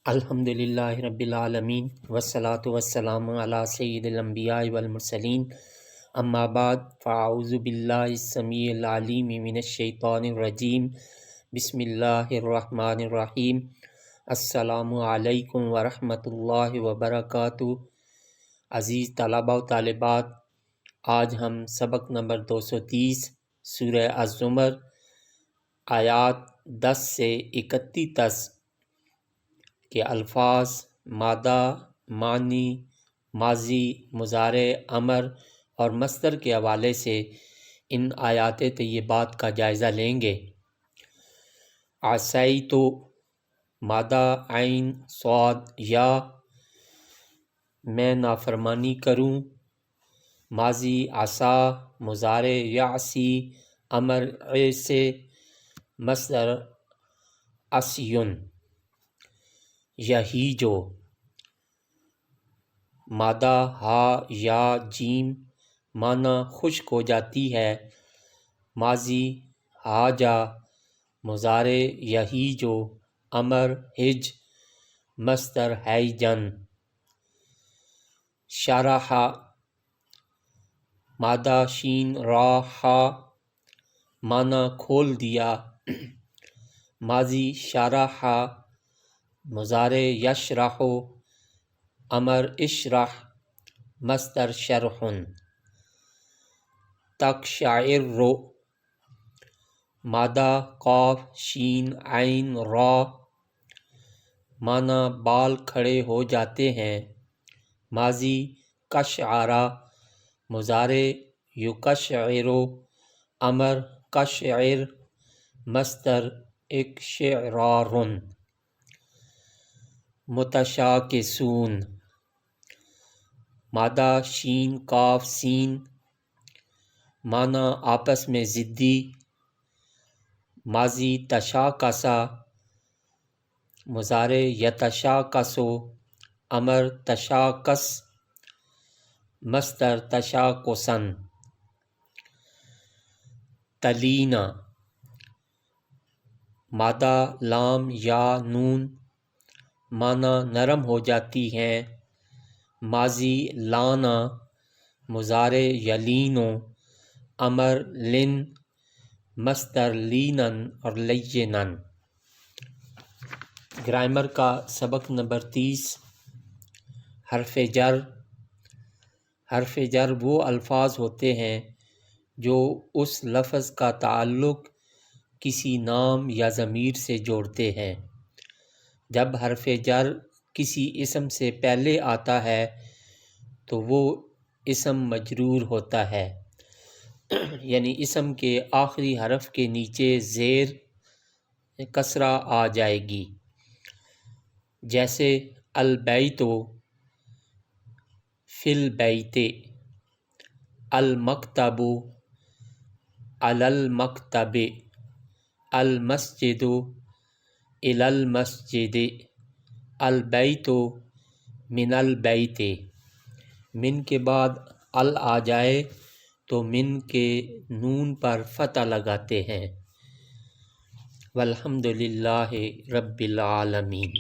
الحمدللہ رب العالمین والصلاة والسلام علی سید الانبیاء والمرسلین اما بعد فاعوذ باللہ السمیع العلیم من الشیطان الرجیم بسم اللہ الرحمن الرحیم السلام علیکم ورحمۃ اللہ وبرکاتہ۔ عزیز طلباء و طالبات، آج ہم سبق نمبر 230 سورہ الزمر آیات 10 سے 31 کے الفاظ، مادہ، معنی، ماضی، مضارع، امر اور مصدر کے حوالے سے ان آیات طیبات کا جائزہ لیں گے۔ عصیت، مادہ عین صاد یا، میں نافرمانی کروں، ماضی عصا، مضارع یعصی، امر سے، مصدر عصیٌ۔ یہیج، مادہ ہا یا جیم، معنی خشک ہو جاتی ہے، ماضی ہاجا، مضارع یہیج، امر ہج، مصدر ہیجن۔ شرح، مادہ شین را ہا، معنی کھول دیا، ماضی شرح، مضارع یشرح، امر اشرح، مصدر شرح۔ تقشعر، مادہ قاف شین عین را، معنی بال کھڑے ہو جاتے ہیں، ماضی قشعر، مضارع یقشعر، امر قشعر، مصدر اقشعرار۔ متشاکسون، مادہ شین کاف سین، معنی آپس میں ضدی، ماضی تشاکسا، مضارع یتشاکس، امر تشاکس، مصدر تشاکسن۔ تلین، مادہ لام یا نون، معنی نرم ہو جاتی ہیں، ماضی لانا، مضارع یلین، امر لن، مصدر لینن اور لینن۔ گرامر کا سبق نمبر 30، حرف جر۔ حرف جر وہ الفاظ ہوتے ہیں جو اس لفظ کا تعلق کسی نام یا ضمیر سے جوڑتے ہیں۔ جب حرف جر کسی اسم سے پہلے آتا ہے تو وہ اسم مجرور ہوتا ہے، یعنی اسم کے آخری حرف کے نیچے زیر کسرہ آ جائے گی، جیسے البیت، فی البیت، المکتب، علی المکتب، المسجد، الی المسجد، البیت، من البیت۔ من کے بعد ال آ جائے تو من کے نون پر فتح لگاتے ہیں۔ والحمدللہ رب العالمین۔